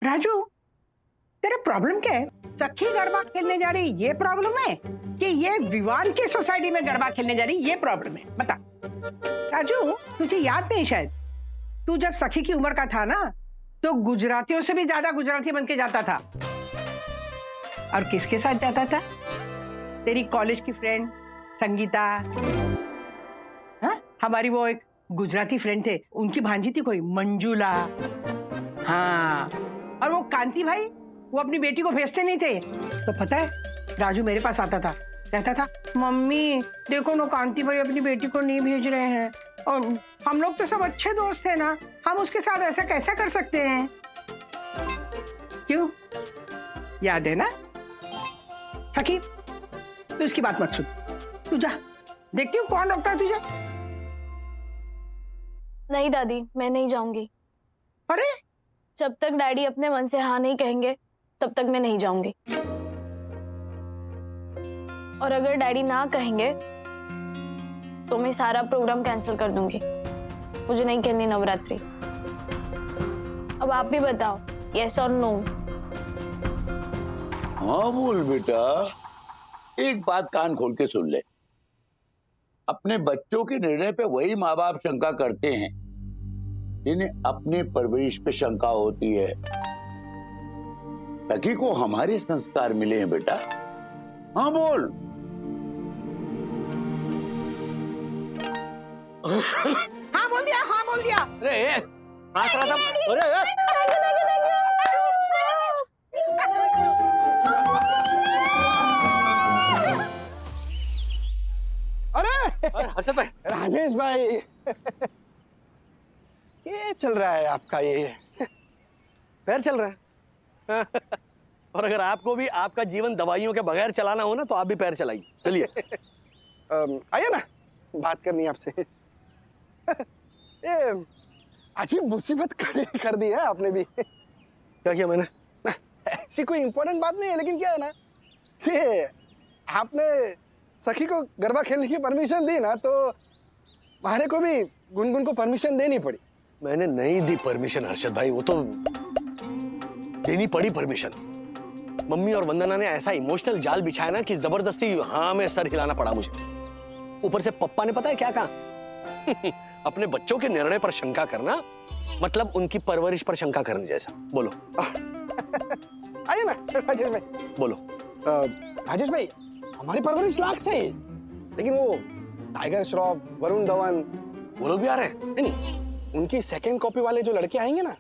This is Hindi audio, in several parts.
राजू, तेरा प्रॉब्लम क्या है? सखी गरबा खेलने जा रही ये प्रॉब्लम है कि ये विवान की सोसाइटी में गरबा खेलने जा रही ये प्रॉब्लम है? बता राजू, तुझे याद नहीं शायद, तू जब सखी की उम्र का था ना तो गुजरातियों से भी ज्यादा गुजराती बन के जाता था। और किसके साथ जाता था? तेरी कॉलेज की फ्रेंड संगीता। हाँ, हमारी वो एक गुजराती फ्रेंड थे, उनकी भांजी थी कोई मंजुला। हाँ, और वो कांति भाई, वो अपनी बेटी को भेजते नहीं थे तो पता है राजू मेरे पास आता था, कहता था मम्मी देखो ना कांति भाई अपनी बेटी को नहीं भेज रहे हैं, और हम लोग तो सब अच्छे दोस्त हैं ना, हम उसके साथ ऐसा कैसा कर सकते हैं? क्यों, याद है ना? सखी तू इसकी बात मत सुन, तू जा, देखती हूँ कौन रोकता है तुझे। नहीं दादी, मैं नहीं जाऊंगी। अरे जब तक डैडी अपने मन से हाँ नहीं कहेंगे तब तक मैं नहीं जाऊंगी। और अगर डैडी ना कहेंगे तो मैं सारा प्रोग्राम कैंसिल कर दूंगी। मुझे नहीं खेलनी नवरात्रि। अब आप भी बताओ, यस और नो? हाँ बोल बेटा, एक बात कान खोल के सुन ले। अपने बच्चों के निर्णय पे वही माँ बाप शंका करते हैं जिन्हें अपने परवरिश पे शंका होती है। सखी को हमारे संस्कार मिले हैं बेटा। हाँ बोल। हाँ बोल दिया, हाँ बोल दिया। अरे हंस रहा था। अरे हर्षद भाई, राजेश भाई, ये चल रहा है आपका ये? पैर चल रहा है। और अगर आपको भी आपका जीवन दवाइयों के बगैर चलाना हो ना तो आप भी पैर चलाइए। चलिए आइए ना, बात करनी है आपसे। ये अजीब मुसीबत खड़ी कर दी है आपने भी। क्या किया मैंने? ऐसी कोई इंपॉर्टेंट बात नहीं है, लेकिन क्या है ना, ये आपने सखी को गरबा खेलने की परमिशन दी ना, तो हमारे को भी गुनगुन को परमिशन देनी पड़ी। मैंने नहीं दी परमिशन हर्षद भाई, वो तो देनी पड़ी परमिशन। मम्मी और वंदना ने ऐसा इमोशनल जाल बिछाया ना कि जबरदस्ती हाँ में सर हिलाना पड़ा मुझे। ऊपर से पप्पा ने पता है क्या कहा? अपने बच्चों के निर्णय पर शंका करना मतलब उनकी परवरिश पर शंका करने जैसा। बोलो। आइए ना राजेश भाई। बोलो। राजेश भाई, हमारी परवरिश लाख से है, लेकिन वो टाइगर श्रॉफ, वरुण धवन, वो लोग भी आ रहे हैं? नहीं, उनकी सेकंड कॉपी वाले जो लड़के आएंगे ना,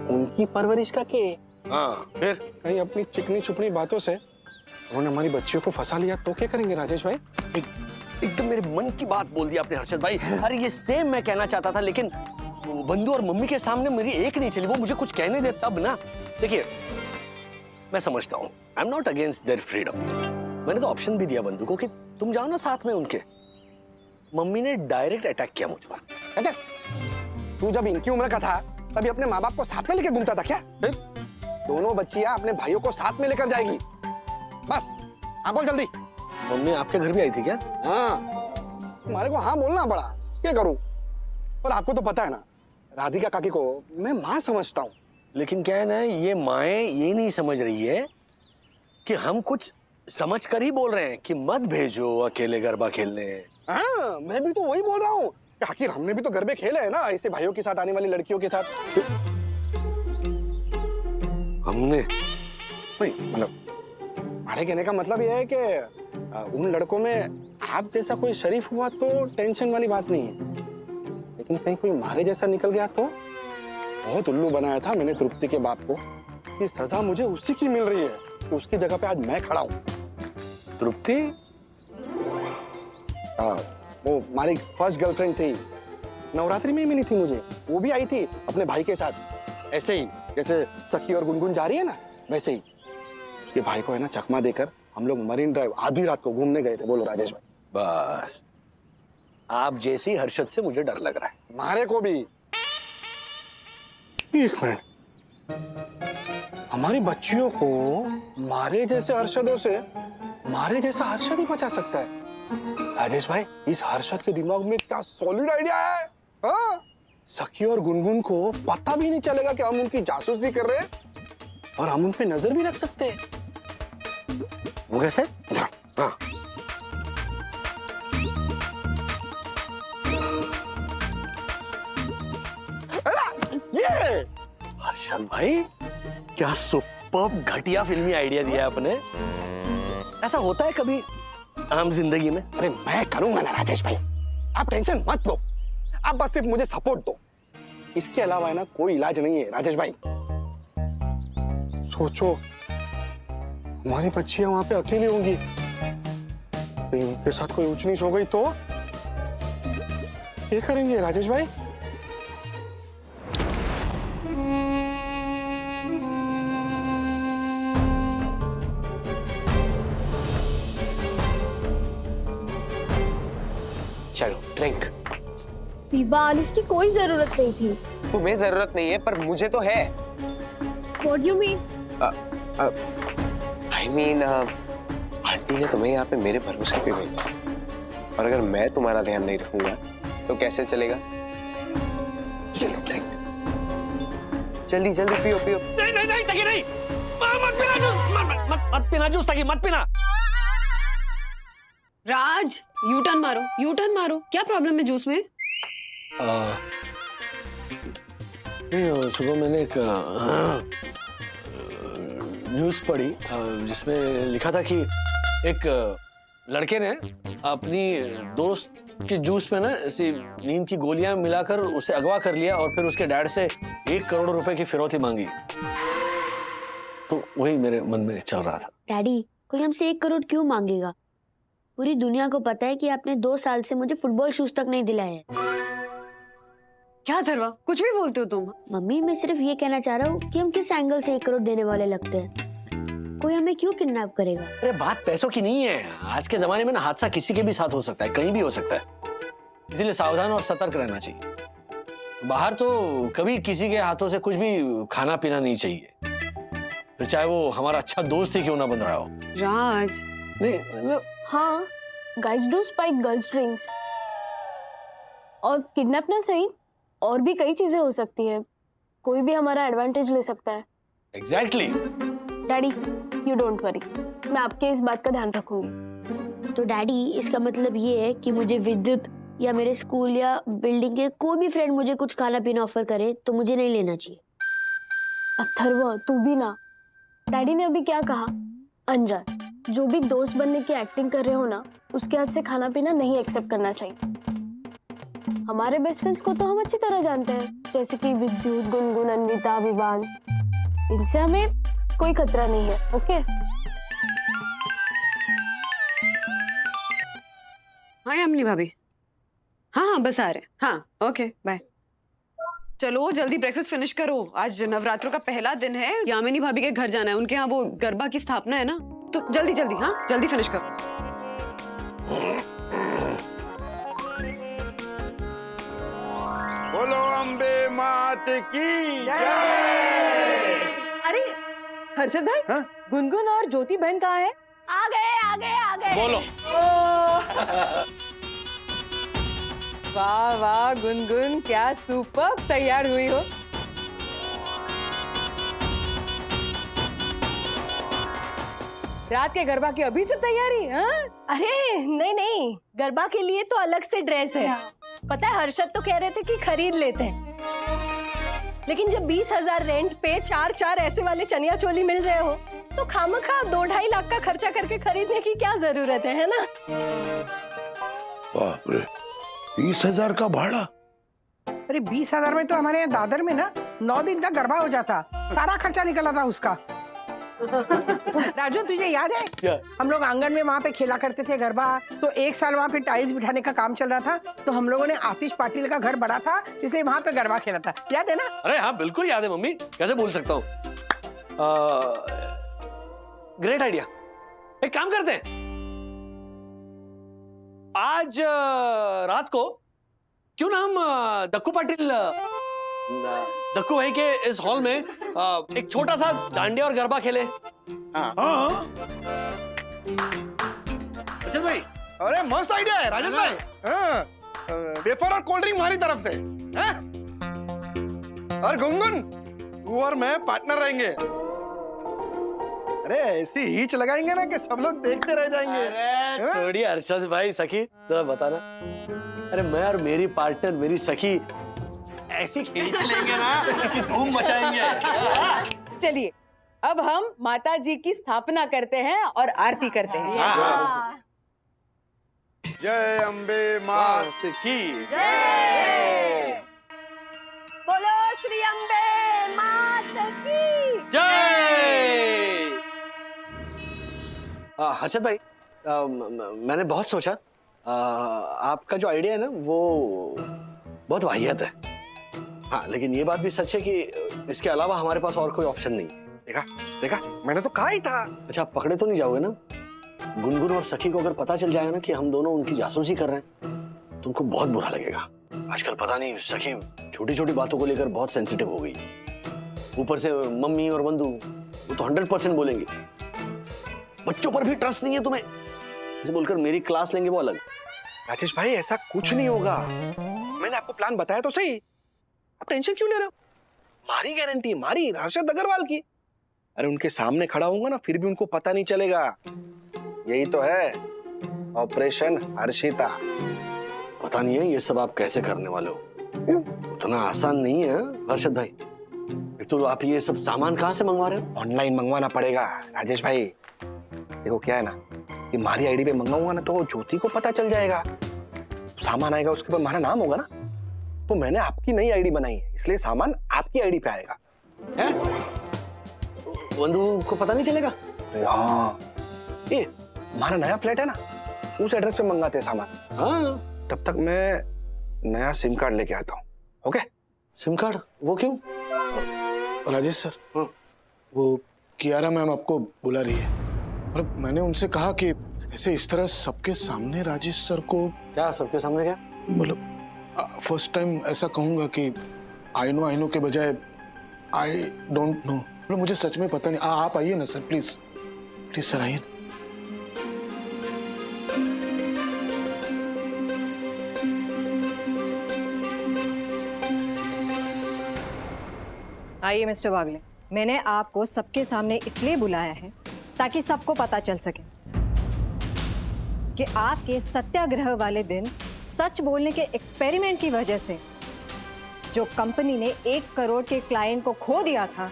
उनकी परवरिश का के हाँ, फिर कहीं अपनी चिकनी छुपनी बातों से उन्होंने हमारी बच्चियों को फंसा लिया तो क्या करेंगे राजेश भाई? एकदम मेरे मन की बात बोल दी आपने हर्षद भाई। अरे ये सेम मैं कहना चाहता था, लेकिन बंधु और मम्मी के सामने मेरी एक नहीं चली। वो मुझे कुछ कहने दे तब ना। देखिए मैं समझता हूँ, I am not against their freedom. मैंने तो ऑप्शन भी दिया बंधु को कि तुम जाओ ना साथ में उनके। मम्मी ने डायरेक्ट अटैक किया मुझ पर। अच्छा, तू जब इनकी उम्र का था तभी अपने माँ बाप को साथ में लेकर घूमता था क्या? फिर दोनों बच्चियां अपने भाइयों को साथ में लेकर जाएगी। बस हाँ बोल जल्दी। मम्मी आपके घर भी आई थी क्या? हाँ, तुम्हारे को हाँ बोलना पड़ा, क्या करूं? और आपको तो पता है ना, राधिका काकी को मैं माँ समझता हूँ। लेकिन क्या है ना, ये माएं ये नहीं समझ रही है कि हम कुछ समझ कर ही बोल रहे हैं कि मत भेजो अकेले गरबा खेलने। हाँ, मैं भी तो वही बोल रहा हूँ। आखिर हमने भी तो गरबे खेले हैं ना ऐसे भाइयों के साथ आने वाली लड़कियों के साथ। हमने नहीं, मतलब हमारे कहने का मतलब यह है कि उन लड़कों में आप जैसा कोई शरीफ हुआ तो टेंशन वाली बात नहीं है, लेकिन कहीं कोई मारे जैसा निकल गया तो। बहुत उल्लू बनाया था मैंने तृप्ति के बाप को कि सजा मुझे उसी की मिल रही है, तो उसकी जगह पे आज मैं खड़ा हूँ। तृप्ति? वो हमारी फर्स्ट गर्लफ्रेंड थी, नवरात्रि में ही मिली थी मुझे। वो भी आई थी अपने भाई के साथ, ऐसे ही जैसे सखी और गुनगुन जा रही है ना वैसे ही। उसके भाई को है ना चकमा देकर हम लोग मरीन ड्राइव आधी रात को घूमने गए थे। बोलो राजेश भाई। बस आप जैसी हर्षद से मुझे डर लग रहा है। मारे को भी। एक मिनट, हमारी बच्चियों को मारे जैसे हर्षदों से मारे जैसा हर्षद ही बचा सकता है। राजेश भाई, इस हर्षद के दिमाग में क्या सॉलिड आइडिया है। हाँ, सखी और गुनगुन को पता भी नहीं चलेगा कि हम उनकी जासूसी कर रहे हैं और हम उन पे नजर भी रख सकते हैं। वो कैसे? हाँ, ये हर्षद भाई, क्या सुपर्ब घटिया फिल्मी आइडिया दिया है आपने। ऐसा होता है कभी आम जिंदगी में? अरे मैं करूंगा ना राजेश भाई, आप टेंशन मत लो, आप बस सिर्फ मुझे सपोर्ट दो। इसके अलावा है ना कोई इलाज नहीं है राजेश भाई। सोचो हमारी बच्चियां वहां पे अकेली होंगी, कहीं उनके साथ कोई ऊंच नीच हो गई तो क्या करेंगे राजेश भाई? चलो ड्रिंक। विवान, इसकी कोई जरूरत नहीं थी। तुम्हें जरूरत नहीं है पर मुझे तो है। What do you mean? I mean, aunty ने तुम्हें यहाँ पे मेरे भरोसे पे भेजा, और अगर मैं तुम्हारा ध्यान नहीं रखूंगा तो कैसे चलेगा? चलो ड्रिंक, जल्दी जल्दी पियो पियो। नहीं नहीं नहीं तकी नहीं, मत पीना जूस, मत पीना जूस तकी, मत पीना। राज, यू टर्न मारो, यू टर्न मारो। क्या प्रॉब्लम है जूस में? नहीं, सुबह मैंने एक न्यूज़ पढ़ी जिसमें लिखा था कि एक लड़के ने अपनी दोस्त के जूस में ना ऐसी नींद की गोलियां मिलाकर उसे अगवा कर लिया और फिर उसके डैड से 1 करोड़ रुपए की फिरौती मांगी। तो वही मेरे मन में चल रहा था। डैडी, कोई हमसे 1 करोड़ क्यों मांगेगा? पूरी दुनिया को पता है कि आपने 2 साल से मुझे फुटबॉल शूज तक नहीं दिलाए हैं। क्या थरवा, कुछ भी बोलते हो तुम। मम्मी, मैं सिर्फ ये कहना चाह रहा हूँ कि हम किस एंगल से 1 करोड़ देने वाले लगते हैं। कोई हमें क्यों किडनैप करेगा? अरे बात पैसों की नहीं है। आज के जमाने में ना हादसा किसी के भी साथ हो सकता है, कहीं भी हो सकता है। इसलिए सावधान और सतर्क रहना चाहिए। बाहर तो कभी किसी के हाथों से कुछ भी खाना पीना नहीं चाहिए, फिर चाहे वो हमारा अच्छा दोस्त ही क्यों ना बन रहा हो। राज, नहीं मतलब हाँ, guys do spike girls drinks। और किडनैप ना सही, और भी कई चीजें हो सकती है। कोई भी हमारा एडवांटेज ले सकता है। Exactly. Daddy, you don't worry, मैं आपके इस बात का ध्यान रखूंगी। तो डैडी, इसका मतलब ये है कि मुझे विद्युत या मेरे स्कूल या बिल्डिंग के कोई भी फ्रेंड मुझे कुछ खाना पीना ऑफर करे तो मुझे नहीं लेना चाहिए। अथर्व, तू भी ना। डैडी ने अभी क्या कहा? अंजन, जो भी दोस्त बनने की एक्टिंग कर रहे हो ना, उसके हाथ से खाना पीना नहीं एक्सेप्ट करना चाहिए। हमारे बेस्ट फ्रेंड्स को तो हम अच्छी तरह जानते हैं, जैसे कि विद्युत, गुनगुन, अन्विता, विवान। इनसे हमें कोई खतरा नहीं है। ओके? हाय अमली भाभी। हाँ बस आ रहे। हाँ ओके बाय। चलो जल्दी ब्रेकफास्ट फिनिश करो, आज नवरात्रों का पहला दिन है। यामिनी भाभी के घर जाना है, उनके यहाँ वो गरबा की स्थापना है ना, तो जल्दी जल्दी, हाँ जल्दी फिनिश करो। बोलो अम्बे मात की जय। अरे हर्षद भाई, हाँ? गुनगुन और ज्योति बहन कहाँ है? आ गए आ गए आ गए। बोलो। वाह वाह गुनगुन, क्या सुपर तैयार हुई हो। रात के गरबा की अभी से तैयारी? हाँ? अरे नहीं नहीं, गरबा के लिए तो अलग से ड्रेस है। पता है, हर्षद तो कह रहे थे कि खरीद लेते हैं, लेकिन जब 20,000 रेंट पे 4 ऐसे वाले चनिया चोली मिल रहे हो तो खामखा 2-2.5 लाख का खर्चा करके खरीदने की क्या जरूरत है ना? बाप रे, 20,000 का भाड़ा? अरे 20,000 में तो हमारे यहाँ दादर में ना 9 दिन का गरबा हो जाता, सारा खर्चा निकला था उसका। राजू, तुझे याद है क्या? हम लोग आंगन में वहाँ पे खेला करते थे गरबा, तो 1 साल वहाँ पे टाइल्स बिठाने का काम चल रहा था, तो हम लोगों ने आतिश पाटिल का घर बड़ा था इसलिए वहाँ पे गरबा खेला था, याद है ना? अरे हाँ बिल्कुल याद है मम्मी, कैसे भूल सकता हूँ। Great idea. एक काम करते हैं, आज रात को क्यों ना हम दक्कू पाटिल, दक्कू भाई के इस हॉल में एक छोटा सा डांडिया और गरबा खेले। हाँ। अच्छा भाई, अरे मस्त आइडिया है राजेश भाई। हाँ, वेफर और कोल्ड ड्रिंक हमारी तरफ से। हाँ? और गुनगुन, तू और मैं पार्टनर रहेंगे। अरे ऐसी हीच लगाएंगे ना कि सब लोग देखते रह जाएंगे। है ना? छोड़िए हर्षद भाई, सखी जरा बताना। अरे मैं और मेरी पार्टनर, मेरी सखी ऐसी खींच लेंगे ना कि धूम मचाएंगे। चलिए अब हम माता जी की स्थापना करते हैं और आरती करते हैं। जय अम्बे मात की बोलो श्री अम्बे मात की जय। हर्षद भाई, मैंने बहुत सोचा, आपका जो आइडिया है ना वो बहुत वाहियात है। हाँ, लेकिन ये बात भी सच है कि इसके अलावा हमारे पास और कोई ऑप्शन नहीं। देखा देखा, मैंने तो कहा ही था। अच्छा, आप पकड़े तो नहीं जाओगे ना? गुनगुन और सखी को अगर पता चल जाएगा ना कि हम दोनों उनकी जासूसी कर रहे हैं तो उनको बहुत बुरा लगेगा। आजकल पता नहीं, सखी छोटी छोटी बातों को लेकर बहुत सेंसिटिव हो गई। ऊपर से मम्मी और बंधु वो तो 100% बोलेंगे। बच्चों पर भी ट्रस्ट नहीं है तुम्हें, इसे बोलकर मेरी क्लास लेंगे वो अलग। राजेश भाई ऐसा कुछ नहीं होगा, मैंने आपको प्लान बताया तो सही। आप टेंशन क्यों ले रहे हो? मारी गारंटी, मारी राशिद अग्रवाल की। अरे उनके सामने खड़ा होऊंगा ना फिर भी उनको पता नहीं चलेगा। यही तो है ऑपरेशन हर्षिता। पता नहीं है ये सब आप कैसे करने वाले हो, उतना आसान नहीं है हर्षद भाई। एक तो आप ये सब सामान कहाँ से मंगवा रहे हो? ऑनलाइन मंगवाना पड़ेगा राजेश भाई। देखो क्या है ना कि हमारी आईडी पे मंगाऊंगा ना तो ज्योति को पता चल जाएगा, सामान आएगा उसके बाद हमारा नाम होगा ना। तो मैंने आपकी नई आईडी बनाई है इसलिए सामान आपकी आईडी पे आएगा। हैं? बंधु को पता नहीं चलेगा? हाँ, ये हमारा नया फ्लैट है ना, उस एड्रेस पे मंगाते हैं सामान। हाँ, तब तक मैं नया सिम कार्ड लेके आता हूँ। ओके? SIM card? वो क्यों? राजेश सर, हाँ। वो कियारा मैम आपको बुला रही है और मैंने उनसे कहा कि ऐसे इस तरह सबके सामने राजेश सर को, क्या सबके सामने क्या? मतलब फर्स्ट टाइम ऐसा कहूंगा कि आई नो के बजाय आई डोंट नो। मतलब मुझे सच में पता नहीं। आप आइए ना सर, प्लीज प्लीज सर आइए। आइए मिस्टर वागले, मैंने आपको सबके सामने इसलिए बुलाया है ताकि सबको पता चल सके कि आपके सत्याग्रह वाले दिन सच बोलने के एक्सपेरिमेंट की वजह से जो कंपनी ने 1 करोड़ के क्लाइंट को खो दिया था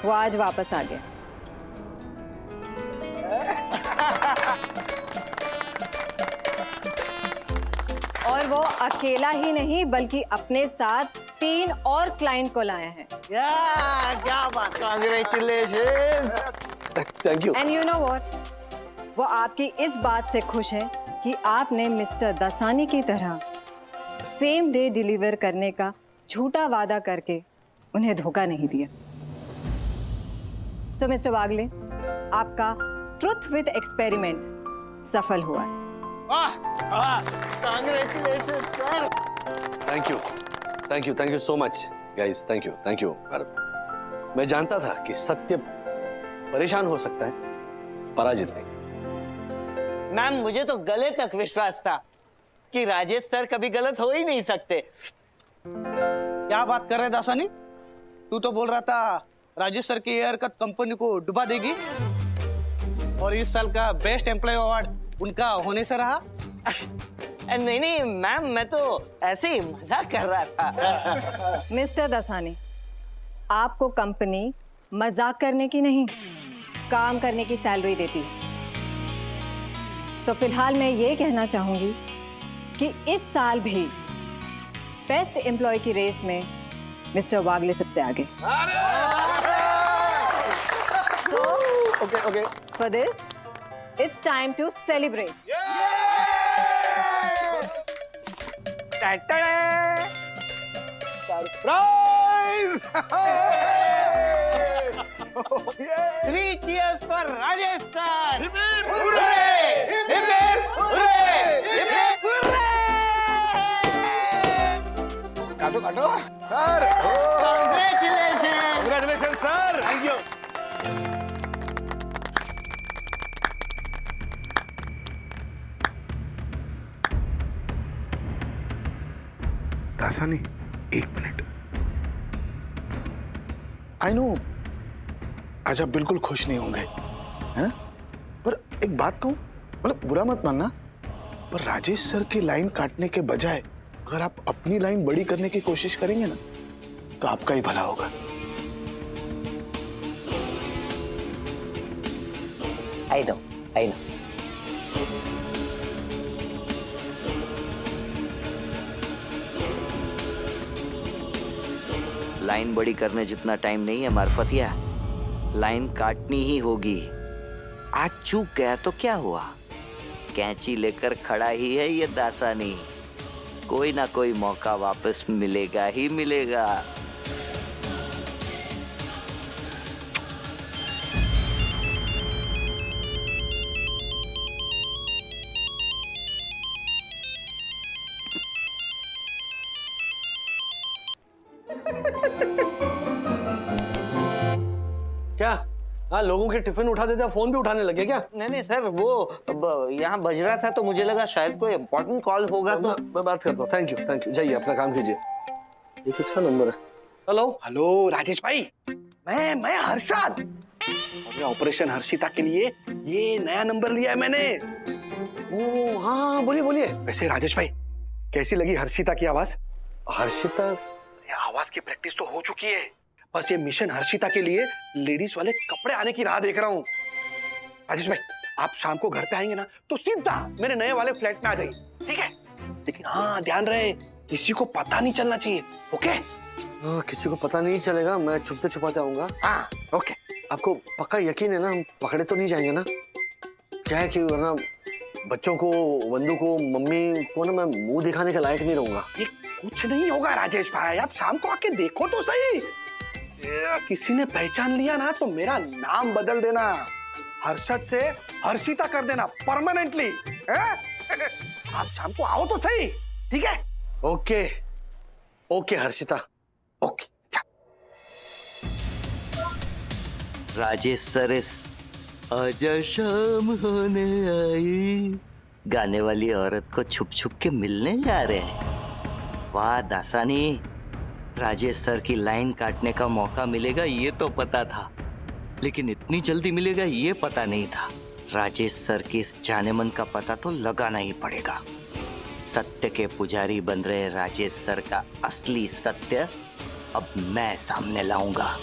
वो आज वापस आ गया। और वो अकेला ही नहीं बल्कि अपने साथ 3 और क्लाइंट को लाया है। क्या बात! Congratulations! Thank you. And you know what, वो आपकी इस बात से खुश है कि आपने मिस्टर दसानी की तरह सेम डे डिलीवर करने का झूठा वादा करके उन्हें धोखा नहीं दिया। तो मिस्टर वागले, आपका ट्रुथ विद एक्सपेरिमेंट सफल हुआ है। Thank you so much guys, thank you. मैं जानता था कि सत्य परेशान हो सकता है, पराजित नहीं। मैम, मुझे तो गले तक विश्वास था कि राजेश सर कभी गलत हो ही नहीं सकते। क्या बात कर रहे दासानी, तू तो बोल रहा था राजेश सर की हेयर कट कंपनी को डुबा देगी और इस साल का बेस्ट एम्प्लॉय अवार्ड उनका होने से रहा। नहीं मैम, मैं तो ऐसे ही मजाक कर रहा था। मिस्टर दसानी, आपको कंपनी मजाक करने की नहीं, काम करने की सैलरी देती है। सो फिलहाल मैं ये कहना चाहूंगी कि इस साल भी बेस्ट एम्प्लॉय की रेस में मिस्टर वागले सबसे आगे। Okay For this, it's time to celebrate. Surprise! 3 cheers for Rajesh sir! काटो sir. Congratulations sir. Thank you. Dasani, 1 minute. I know आज आप बिल्कुल खुश नहीं होंगे, है ना? पर एक बात कहूं, मतलब बुरा मत मानना, पर राजेश सर की लाइन काटने के बजाय अगर आप अपनी लाइन बड़ी करने की कोशिश करेंगे ना, तो आपका ही भला होगा। I know. लाइन बड़ी करने जितना टाइम नहीं है मार्फतिया, लाइन काटनी ही होगी। आज चूक गया तो क्या हुआ, कैंची लेकर खड़ा ही है ये दासानी, कोई ना कोई मौका वापस मिलेगा ही मिलेगा। क्या? हाँ, लोगों के टिफिन उठा देते, फोन भी उठाने लगे क्या? नहीं सर, वो यहाँ बज रहा था तो मुझे लगा शायद कोई इम्पोर्टेंट कॉल होगा तो मैं बात करता हूँ। थैंक यू, जाइए अपना काम कीजिए। ये किसका नंबर है? हेलो हेलो राजेश भाई, मैं हर्षद। अरे ऑपरेशन हर्षिता के लिए ये नया नंबर लिया है मैंने। ओ हाँ, बोलिए। वैसे राजेश भाई, कैसी लगी हर्षिता की आवाज? हर्षिता? आवाज की प्रैक्टिस तो हो चुकी है, बस ये मिशन हर्षिता के लिए लेडीज वाले कपड़े आने की राह देख रहा हूँ। राजेश भाई, आप शाम को घर पे आएंगे ना तो सीधा मेरे नए वाले फ्लैट में आ जाइए, ठीक है? लेकिन हाँ, ध्यान रहे, किसी को पता नहीं चलना चाहिए, ओके? हाँ, किसी को पता नहीं चलेगा, मैं छुपते छुपाते आऊंगा। हाँ, ओके। आपको पक्का यकीन है ना, हम पकड़े तो नहीं जाएंगे ना? क्या है कि वरना बच्चों को, बंधु को, मम्मी को ना मैं मुंह दिखाने के लायक नहीं रहूंगा। ये कुछ नहीं होगा राजेश भाई, आप शाम को आके देखो तो सही। किसी ने पहचान लिया ना तो मेरा नाम बदल देना, हर्षद से हर्षिता कर देना परमानेंटली। आप शाम को आओ तो सही, ठीक है? Okay Harshita, okay. Rajesh sir इस आजा शाम होने आई गाने वाली औरत को छुप छुप के मिलने जा रहे हैं। वाह दासानी, राजेश सर की लाइन काटने का मौका मिलेगा ये तो पता था, लेकिन इतनी जल्दी मिलेगा ये पता नहीं था। राजेश सर की इस जाने मन का पता तो लगाना ही पड़ेगा। सत्य के पुजारी बन रहे राजेश सर का असली सत्य अब मैं सामने लाऊंगा।